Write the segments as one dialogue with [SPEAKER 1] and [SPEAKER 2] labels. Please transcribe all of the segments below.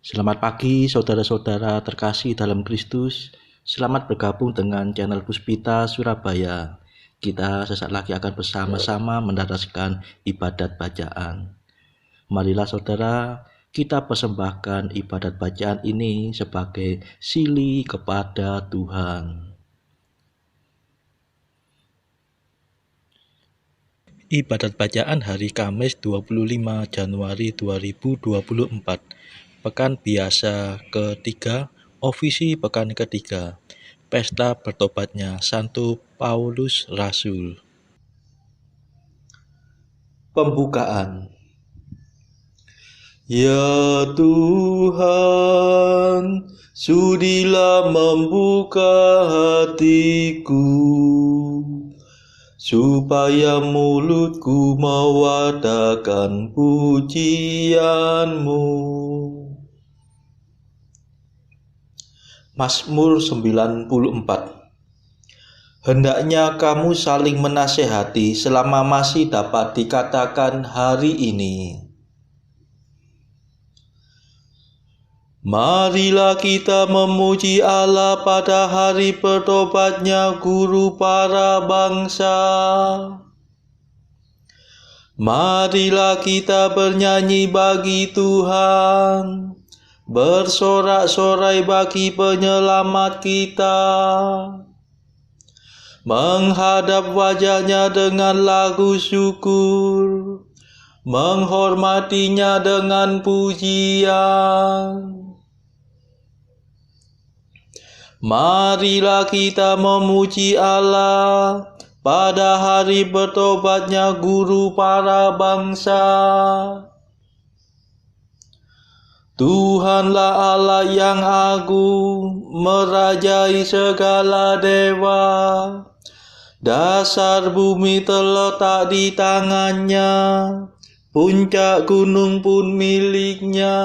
[SPEAKER 1] Selamat pagi saudara-saudara terkasih dalam Kristus. Selamat bergabung dengan channel Puspita Surabaya. Kita sesaat lagi akan bersama-sama mendaraskan ibadat bacaan. Marilah saudara, kita persembahkan ibadat bacaan ini sebagai sili kepada Tuhan. Ibadat bacaan hari Kamis 25 Januari 2024. Pekan biasa ketiga, ofisi pekan ketiga. Pesta bertobatnya Santo Paulus Rasul. Pembukaan. Ya Tuhan, sudilah membuka hatiku, supaya mulutku mewadakan pujian-Mu. Mazmur 94. Hendaknya kamu saling menasehati selama masih dapat dikatakan hari ini. Marilah kita memuji Allah pada hari bertobatnya guru para bangsa. Marilah kita bernyanyi bagi Tuhan, bersorak-sorai bagi penyelamat kita, menghadap wajahnya dengan lagu syukur, menghormatinya dengan pujian. Marilah kita memuji Allah pada hari bertobatnya guru para bangsa. Tuhanlah Allah yang agung, merajai segala dewa. Dasar bumi terletak di tangannya, puncak gunung pun miliknya.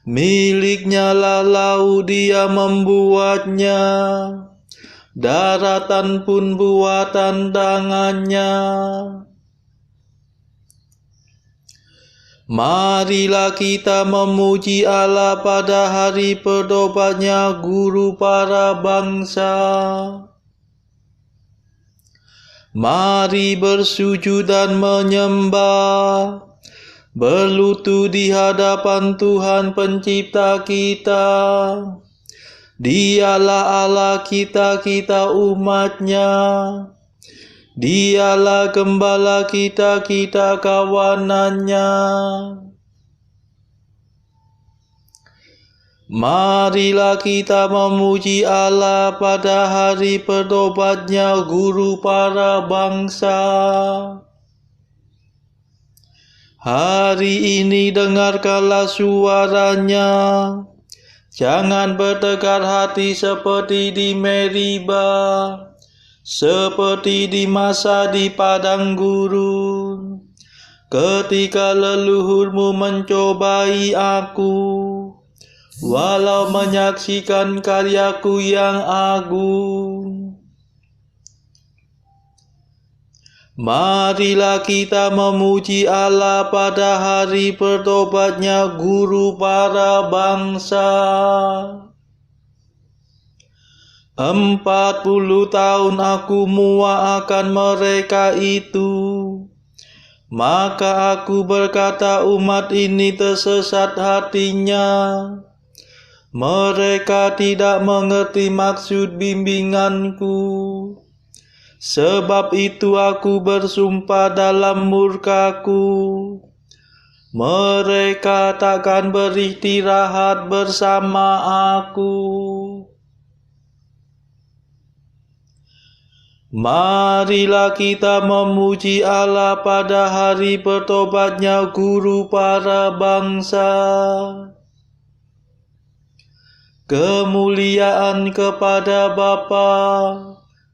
[SPEAKER 1] Miliknya lah laut, dia membuatnya, daratan pun buatan tangannya. Marilah kita memuji Allah pada hari bertobatnya guru para bangsa. Mari bersujud dan menyembah, berlutut di hadapan Tuhan pencipta kita. Dialah Allah kita, kita umatnya. Dialah gembala kita, kita kawanannya. Marilah kita memuji Allah pada hari bertobatnya guru para bangsa. Hari ini dengarkanlah suaranya, jangan bertegar hati seperti di Meriba, seperti di masa di padang gurun, ketika leluhurmu mencobai aku, walau menyaksikan karyaku yang agung. Marilah kita memuji Allah pada hari bertobatnya guru para bangsa. 40 tahun aku muak akan mereka itu. Maka aku berkata, umat ini tersesat hatinya. Mereka tidak mengerti maksud bimbinganku. Sebab itu aku bersumpah dalam murkaku, mereka takkan beristirahat bersama aku. Marilah kita memuji Allah pada hari bertobatnya guru para bangsa. Kemuliaan kepada Bapa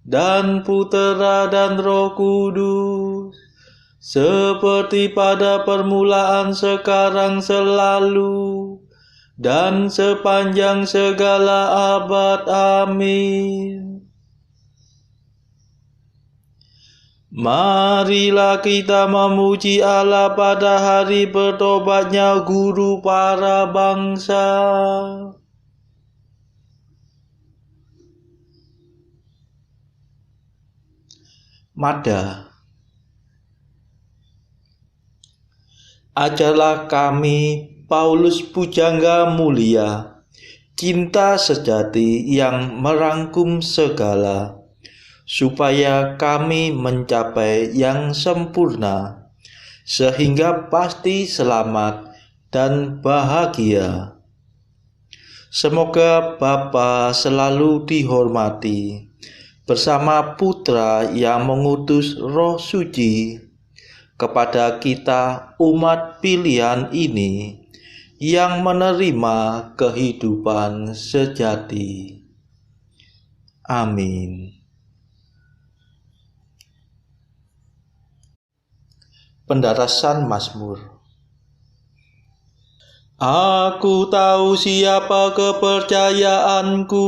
[SPEAKER 1] dan Putera dan Roh Kudus, seperti pada permulaan, sekarang, selalu, dan sepanjang segala abad. Amin. Marilah kita memuji Allah pada hari bertobatnya guru para bangsa. Mada. Ajarlah kami, Paulus pujangga mulia, cinta sejati yang merangkum segala, supaya kami mencapai yang sempurna, sehingga pasti selamat dan bahagia. Semoga Bapa selalu dihormati, bersama Putra yang mengutus Roh Suci, kepada kita umat pilihan ini, yang menerima kehidupan sejati. Amin. Pendarasan Mazmur. Aku tahu siapa kepercayaanku,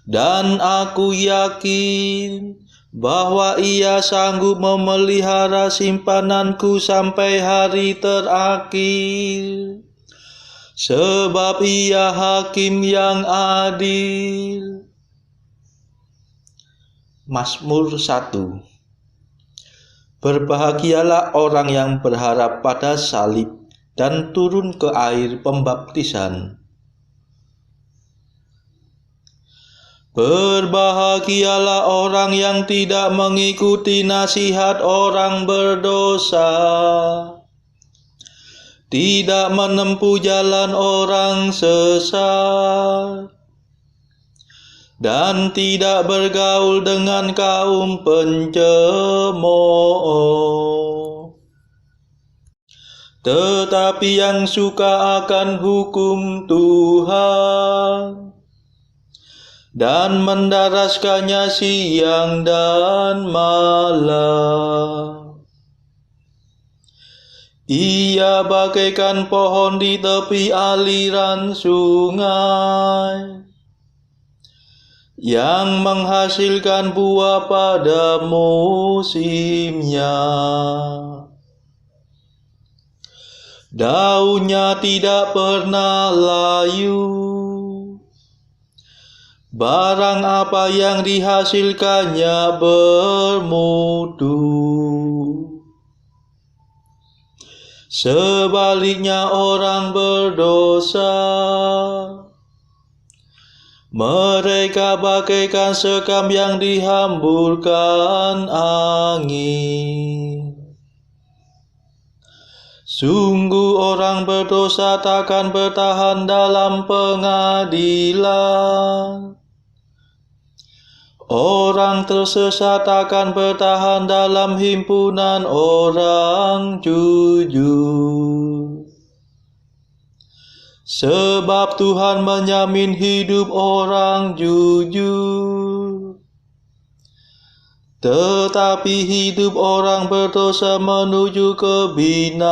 [SPEAKER 1] dan aku yakin bahwa Ia sanggup memelihara simpananku sampai hari terakhir. Sebab Ia hakim yang adil. Mazmur 1. Berbahagialah orang yang berharap pada salib dan turun ke air pembaptisan. Berbahagialah orang yang tidak mengikuti nasihat orang berdosa, tidak menempuh jalan orang sesat, dan tidak bergaul dengan kaum pencemooh, tetapi yang suka akan hukum Tuhan dan mendaraskannya siang dan malam. Ia bagaikan pohon di tepi aliran sungai, yang menghasilkan buah pada musimnya. Daunnya tidak pernah layu. Barang apa yang dihasilkannya bermutu. Sebaliknya orang berdosa, mereka bagaikan sekam yang dihamburkan angin. Sungguh orang berdosa takkan bertahan dalam pengadilan. Orang tersesat akan bertahan dalam himpunan orang jujur. Sebab Tuhan menjamin hidup orang jujur, tetapi hidup orang berdosa menuju kebinasaan.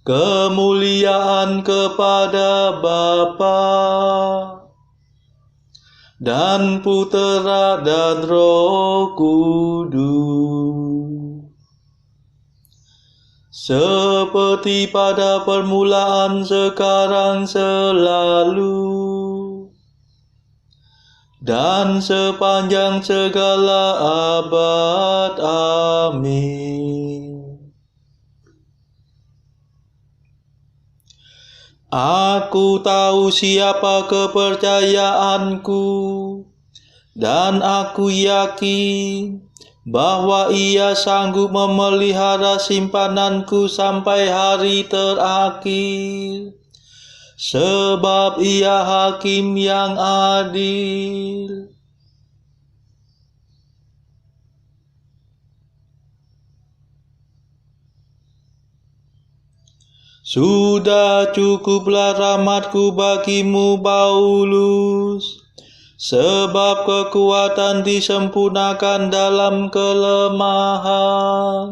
[SPEAKER 1] Kemuliaan kepada Bapa dan Putera dan Roh Kudus, seperti pada permulaan, sekarang, selalu, dan sepanjang segala abad. Amin. Aku tahu siapa kepercayaanku, dan aku yakin bahwa Ia sanggup memelihara simpananku sampai hari terakhir. Sebab Ia hakim yang adil. Sudah cukuplah rahmatku bagimu, Paulus, sebab kekuatan disempurnakan dalam kelemahan.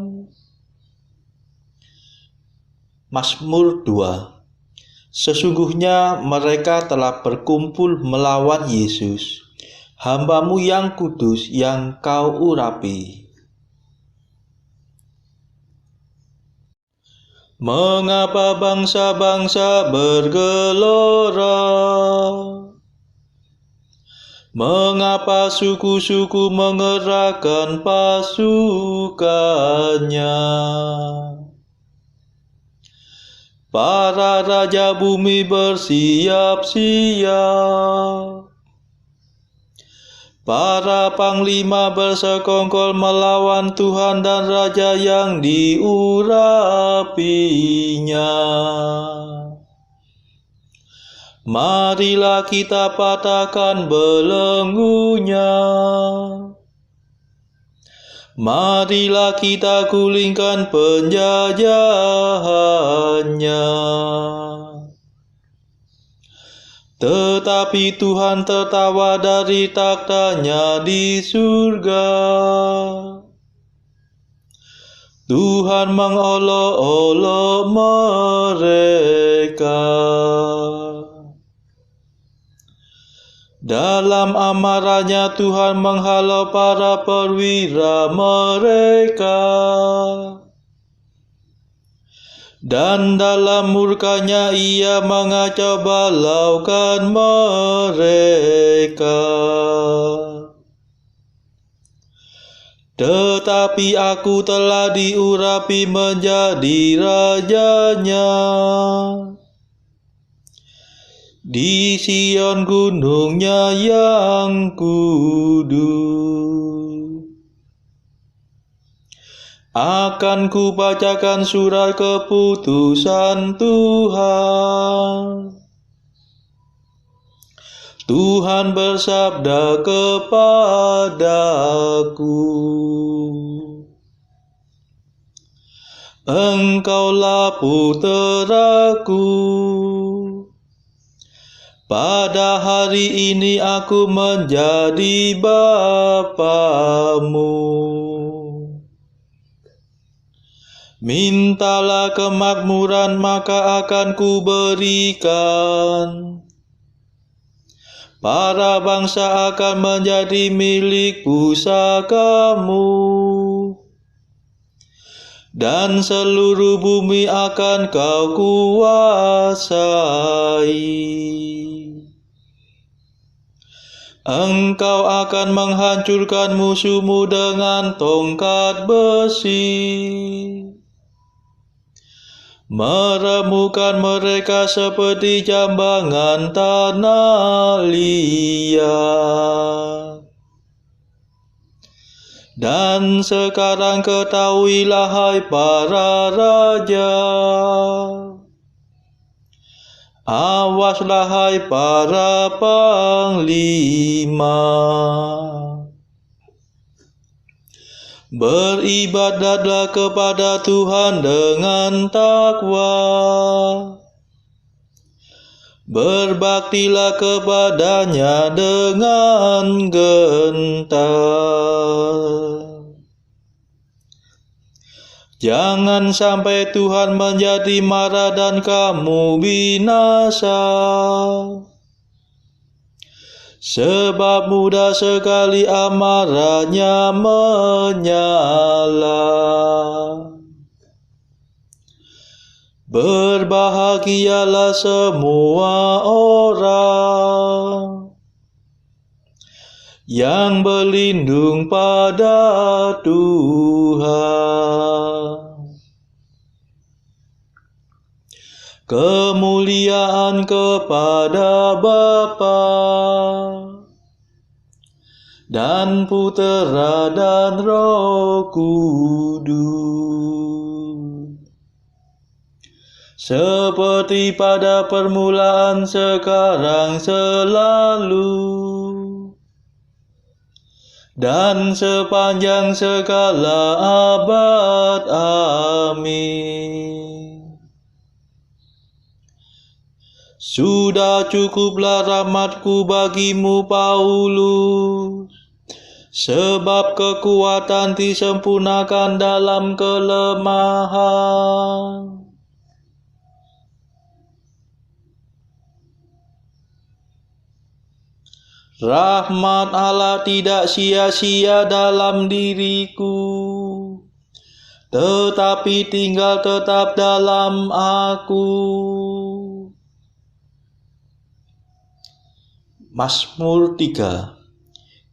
[SPEAKER 1] Mazmur 2. Sesungguhnya mereka telah berkumpul melawan Yesus, hamba-Mu yang kudus yang Kau urapi. Mengapa bangsa-bangsa bergelora? Mengapa suku-suku mengerahkan pasukannya? Para raja bumi bersiap-siap, para panglima bersekongkol melawan Tuhan dan Raja yang diurapinya. Marilah kita patahkan belenggunya. Marilah kita gulingkan penjajahannya. Tetapi Tuhan tertawa dari takhta-Nya di surga. Tuhan mengolok-olok mereka. Dalam amarahnya Tuhan menghalau para perwira mereka. Dan dalam murkanya Ia mengacau balaukan mereka. Tetapi aku telah diurapi menjadi rajanya. Di Sion gunungnya yang kudus, akan kubacakan surat keputusan Tuhan. Tuhan bersabda kepadaku, Engkaulah puteraku. Pada hari ini aku menjadi Bapamu. Mintalah kemakmuran, maka akan kuberikan. Para bangsa akan menjadi milik pusakamu, dan seluruh bumi akan kau kuasai. Engkau akan menghancurkan musuhmu dengan tongkat besi, meremukkan mereka seperti jambangan tanah liat. Dan sekarang ketahuilah, hai para raja, awaslah hai para panglima, beribadatlah kepada Tuhan dengan takwa, berbaktilah kepada-Nya dengan gentar. Jangan sampai Tuhan menjadi marah dan kamu binasa, sebab mudah sekali amarah-Nya menyala. Berbahagialah semua orang yang berlindung pada Tuhan. Kemuliaan kepada Bapa dan Putera dan Roh Kudus, seperti pada permulaan, sekarang, selalu, dan sepanjang segala abad. Amin. Sudah cukuplah rahmatku bagimu, Paulus, sebab kekuatan disempurnakan dalam kelemahan. Rahmat Allah tidak sia-sia dalam diriku, tetapi tinggal tetap dalam aku. Mazmur 3.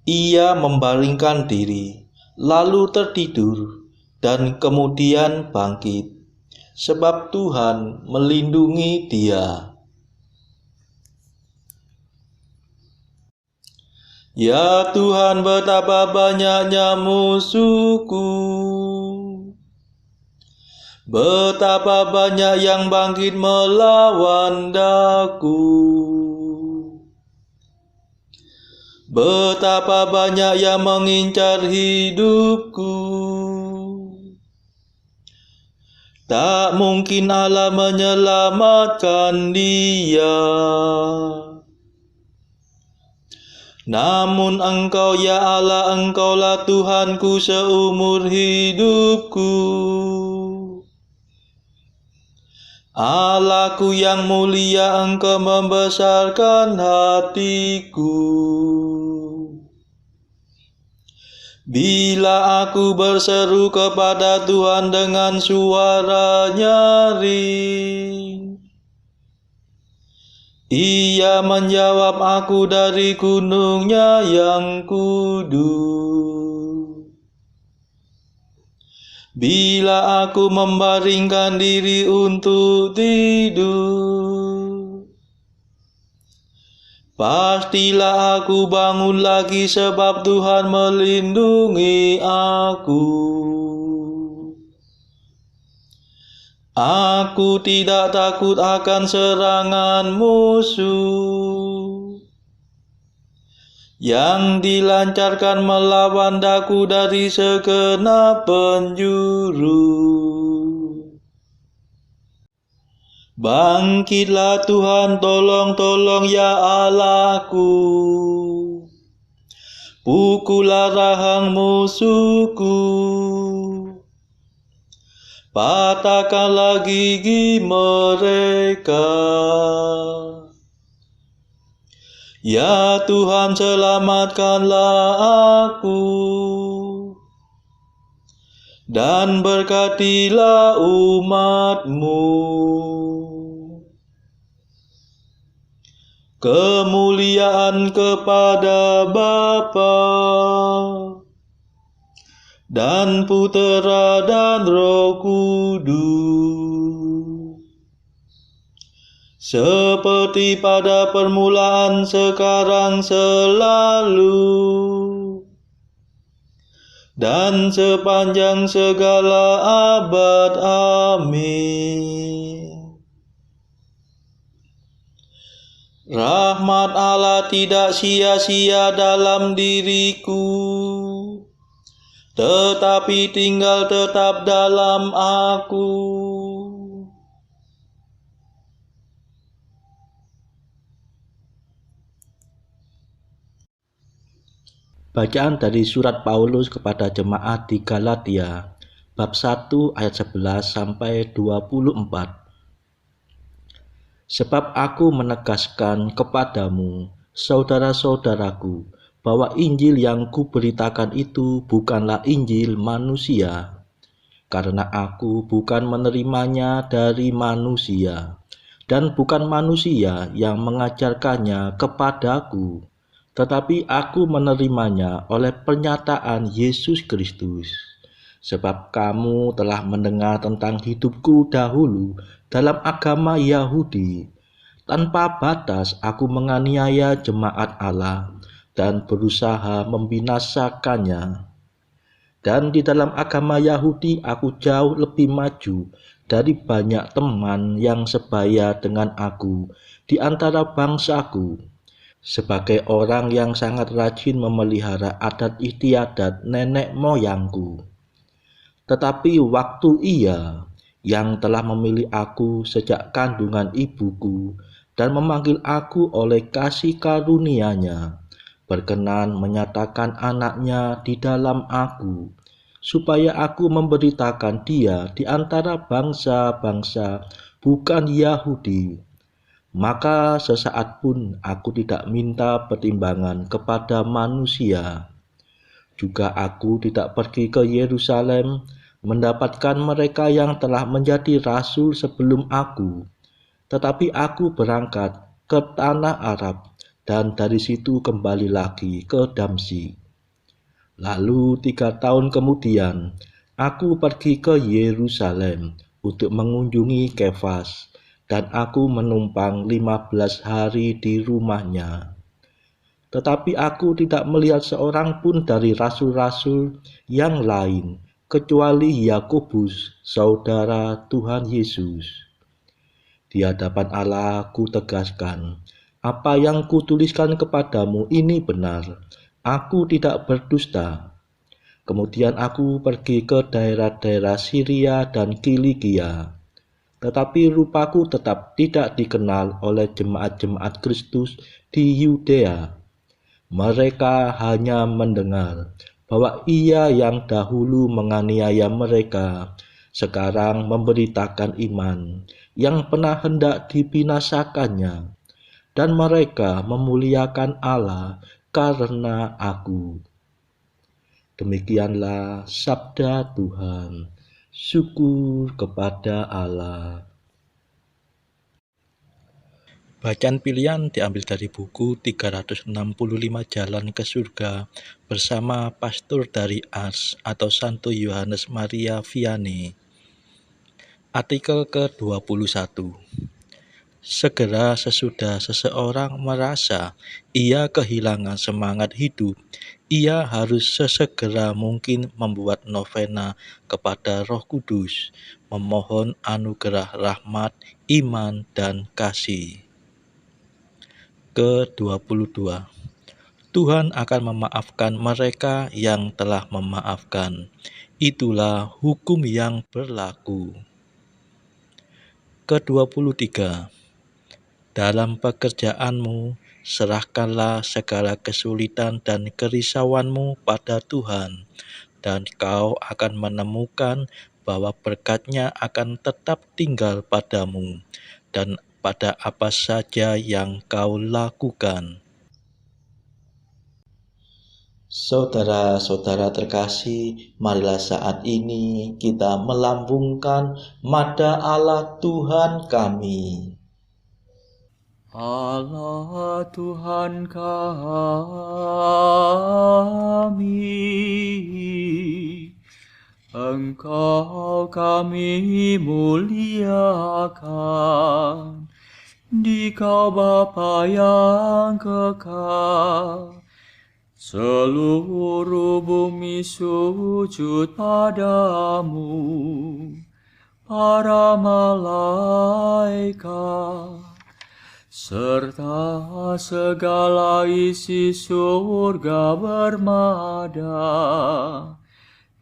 [SPEAKER 1] Ia membaringkan diri, lalu tertidur, dan kemudian bangkit, sebab Tuhan melindungi dia. Ya Tuhan, betapa banyaknya musuhku, betapa banyak yang bangkit melawan daku, betapa banyak yang mengincar hidupku. Tak mungkin Allah menyelamatkan dia. Namun Engkau ya Allah, Engkaulah Tuhanku seumur hidupku. Allahku yang mulia, Engkau membesarkan hatiku. Bila aku berseru kepada Tuhan dengan suara nyaring, Ia menjawab aku dari gunungnya yang kudus. Bila aku membaringkan diri untuk tidur, pastilah aku bangun lagi sebab Tuhan melindungi aku. Aku tidak takut akan serangan musuh yang dilancarkan melawan daku dari segenap penjuru. Bangkitlah Tuhan, tolong ya Allahku. Pukullah rahang musuhku. Patahkanlah gigi mereka. Ya Tuhan, selamatkanlah aku, dan berkatilah umat-Mu. Kemuliaan kepada Bapa dan Putera dan Roh Kudus, seperti pada permulaan, sekarang, selalu, dan sepanjang segala abad. Amin. Rahmat Allah tidak sia-sia dalam diriku, tetapi tinggal tetap dalam aku. Bacaan dari surat Paulus kepada jemaat di Galatia, bab 1 ayat 11 sampai 24. Sebab aku menegaskan kepadamu, saudara-saudaraku, bahwa Injil yang kuberitakan itu bukanlah Injil manusia, karena aku bukan menerimanya dari manusia, dan bukan manusia yang mengajarkannya kepadaku, tetapi aku menerimanya oleh pernyataan Yesus Kristus. Sebab kamu telah mendengar tentang hidupku dahulu dalam agama Yahudi. Tanpa batas aku menganiaya jemaat Allah dan berusaha membinasakannya. Dan di dalam agama Yahudi aku jauh lebih maju dari banyak teman yang sebaya dengan aku di antara bangsaku, sebagai orang yang sangat rajin memelihara adat istiadat nenek moyangku. Tetapi waktu Ia yang telah memilih aku sejak kandungan ibuku dan memanggil aku oleh kasih karunia-Nya, berkenan menyatakan anaknya di dalam aku, supaya aku memberitakan Dia di antara bangsa-bangsa bukan Yahudi. Maka sesaat pun aku tidak minta pertimbangan kepada manusia. Juga aku tidak pergi ke Yerusalem mendapatkan mereka yang telah menjadi rasul sebelum aku, tetapi aku berangkat ke tanah Arab dan dari situ kembali lagi ke Damsyik. Lalu 3 tahun kemudian, aku pergi ke Yerusalem untuk mengunjungi Kefas, dan aku menumpang 15 hari di rumahnya. Tetapi aku tidak melihat seorang pun dari rasul-rasul yang lain, kecuali Yakobus, saudara Tuhan Yesus. Di hadapan Allah kutegaskan, apa yang kutuliskan kepadamu ini benar, aku tidak berdusta. Kemudian aku pergi ke daerah-daerah Syria dan Kilikia, tetapi rupaku tetap tidak dikenal oleh jemaat-jemaat Kristus di Yudea. Mereka hanya mendengar bahwa Ia yang dahulu menganiaya mereka sekarang memberitakan iman yang pernah hendak dibinasakannya, dan mereka memuliakan Allah karena aku. Demikianlah sabda Tuhan. Syukur kepada Allah. Bacaan pilihan diambil dari buku 365 Jalan ke Surga bersama pastor dari Ars atau Santo Yohanes Maria Vianney. Artikel ke-21. Segera sesudah seseorang merasa ia kehilangan semangat hidup, ia harus sesegera mungkin membuat novena kepada Roh Kudus, memohon anugerah rahmat, iman, dan kasih. Ke-22. Tuhan akan memaafkan mereka yang telah memaafkan. Itulah hukum yang berlaku. Ke-23. Dalam pekerjaanmu, serahkanlah segala kesulitan dan kerisauanmu pada Tuhan, dan kau akan menemukan bahwa berkat-Nya akan tetap tinggal padamu, dan pada apa saja yang kau lakukan. Saudara-saudara terkasih, marilah saat ini kita melambungkan nada Allah Tuhan kami.
[SPEAKER 2] Allah Tuhan kami, Engkau kami muliakan, Dikau Bapa yang kekal. Seluruh bumi sujud padamu, para malaikat, serta segala isi surga bermada,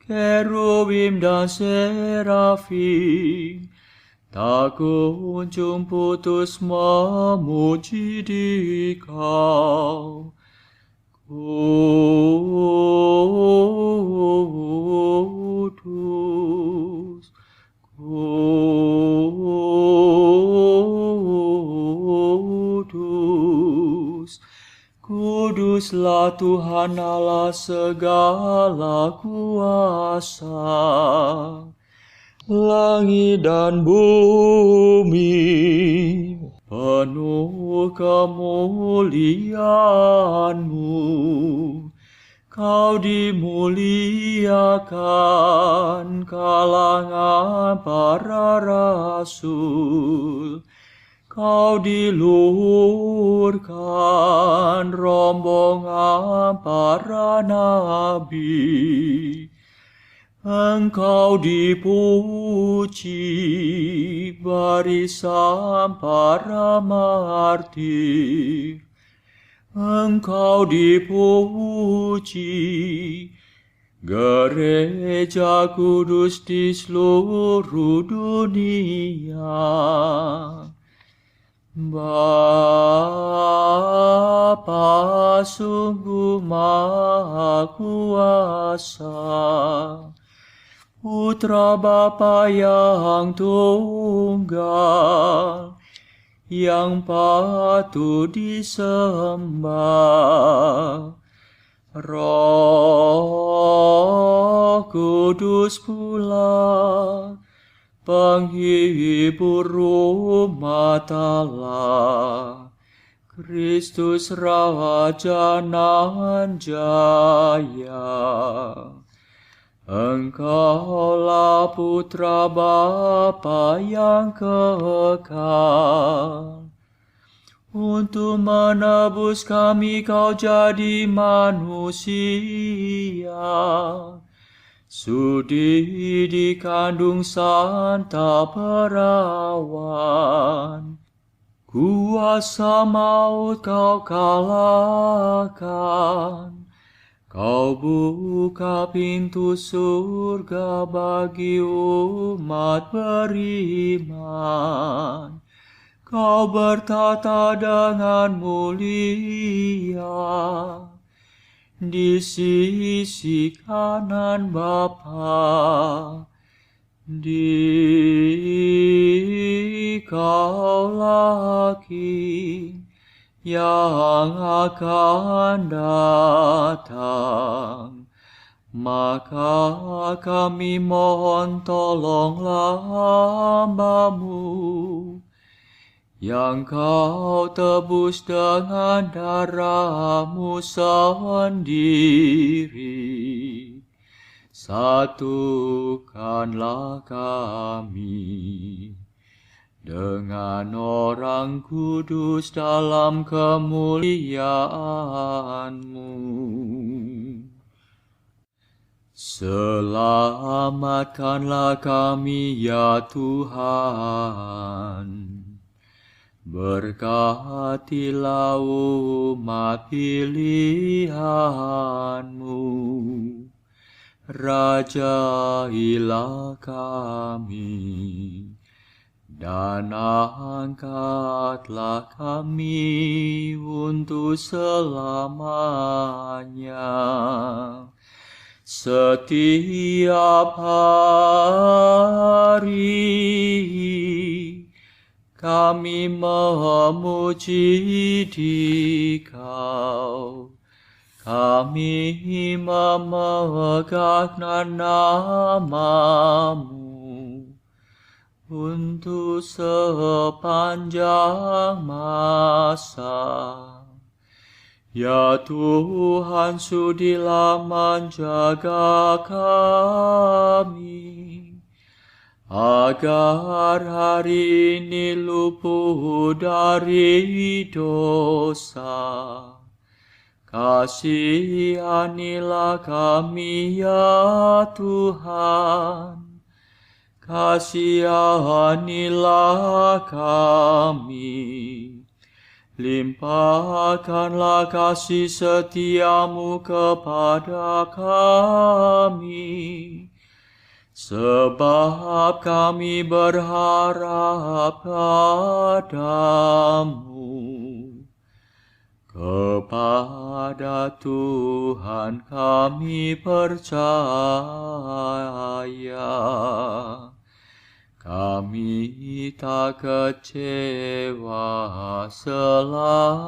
[SPEAKER 2] kerubim dan serafim, tak kunjung putus memuji Dikau. Kudus, Kudus, Kuduslah Tuhan Allah segala kuasa. Langit dan bumi penuh kemuliaan-Mu. Kau dimuliakan kalangan para rasul. Kau diluhurkan rombongan para nabi. Engkau dipuji barisan para martir. Engkau dipuji gereja kudus di seluruh dunia. Bapa sungguh Maha Kuasa, Putra Bapa yang tunggal, yang patut disembah. Roh Kudus pula, penghibur umat Allah, Kristus Raja nan jaya. Engkaulah Putra Bapa yang kekal. Untuk menebus kami kau jadi manusia. Sudi dikandung Santa Perawan. Kuasa maut kau kalahkan. Kau buka pintu surga bagi umat beriman. Kau bertata dengan mulia di sisi kanan Bapa. Dikaulah King yang akan datang. Maka kami mohon tolonglah hamba-Mu yang kau tebus dengan darah-Mu sendiri. Satukanlah kami dengan orang kudus dalam kemuliaan-Mu. Selamatkanlah kami ya Tuhan. Berkatilah umat pilihan-Mu. Rajailah kami. Dan angkatlah kami untuk selamanya. Setiap hari kami memuji Dikau. Kami memegang nama-Mu untuk sepanjang masa. Ya Tuhan, sudilah menjaga kami, agar hari ini luput dari dosa. Kasihanilah kami ya Tuhan, kasihanilah kami. Limpahkanlah kasih setia-Mu kepada kami, sebab kami berharap padamu. Kepada Tuhan kami percaya, kami tak kecewa selamanya.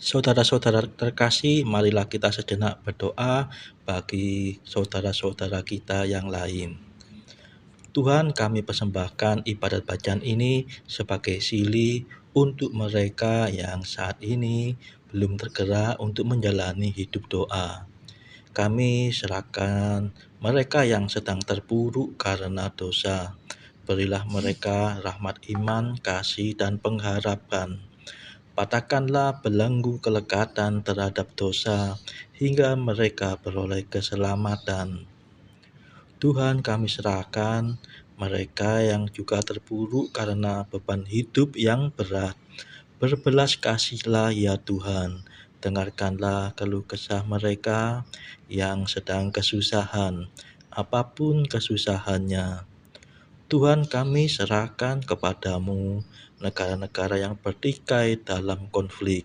[SPEAKER 1] Saudara-saudara terkasih, marilah kita sejenak berdoa bagi saudara-saudara kita yang lain. Tuhan, kami persembahkan ibadat bacaan ini sebagai sili untuk mereka yang saat ini belum tergerak untuk menjalani hidup doa. Kami serahkan mereka yang sedang terpuruk karena dosa. Berilah mereka rahmat iman, kasih, dan pengharapan. Patahkanlah belenggu kelekatan terhadap dosa hingga mereka beroleh keselamatan. Tuhan, kami serahkan mereka yang juga terpuruk karena beban hidup yang berat. Berbelas kasihlah ya Tuhan. Dengarkanlah keluh kesah mereka yang sedang kesusahan, apapun kesusahannya. Tuhan, kami serahkan kepadamu negara-negara yang bertikai dalam konflik.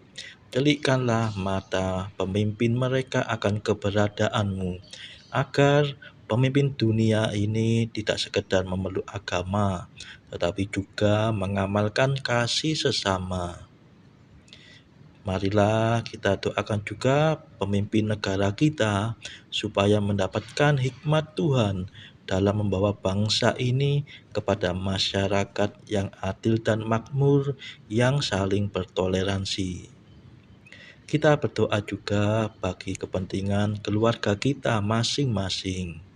[SPEAKER 1] Celikkanlah mata pemimpin mereka akan keberadaanmu, agar pemimpin dunia ini tidak sekedar memeluk agama, tetapi juga mengamalkan kasih sesama. Marilah kita doakan juga pemimpin negara kita supaya mendapatkan hikmat Tuhan dalam membawa bangsa ini kepada masyarakat yang adil dan makmur yang saling bertoleransi. Kita berdoa juga bagi kepentingan keluarga kita masing-masing.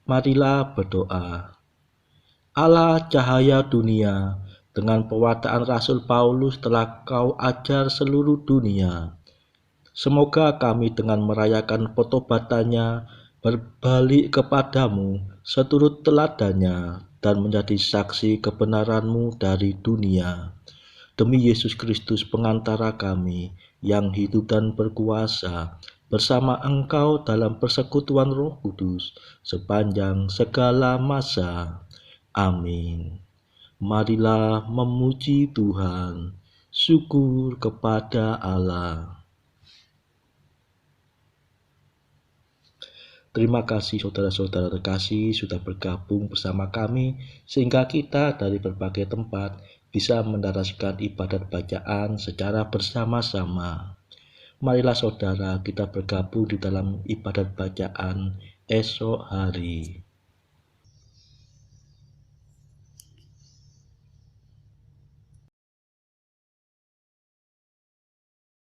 [SPEAKER 1] Marilah berdoa. Allah cahaya dunia, dengan pewartaan Rasul Paulus telah kau ajar seluruh dunia. Semoga kami dengan merayakan pertobatannya berbalik kepadamu seturut teladannya dan menjadi saksi kebenaranmu dari dunia. Demi Yesus Kristus pengantara kami yang hidup dan berkuasa bersama Engkau dalam persekutuan Roh Kudus sepanjang segala masa. Amin. Marilah memuji Tuhan. Syukur kepada Allah. Terima kasih saudara-saudara terkasih sudah bergabung bersama kami sehingga kita dari berbagai tempat bisa mendaraskan ibadat bacaan secara bersama-sama. Marilah saudara kita bergabung di dalam ibadat bacaan esok hari.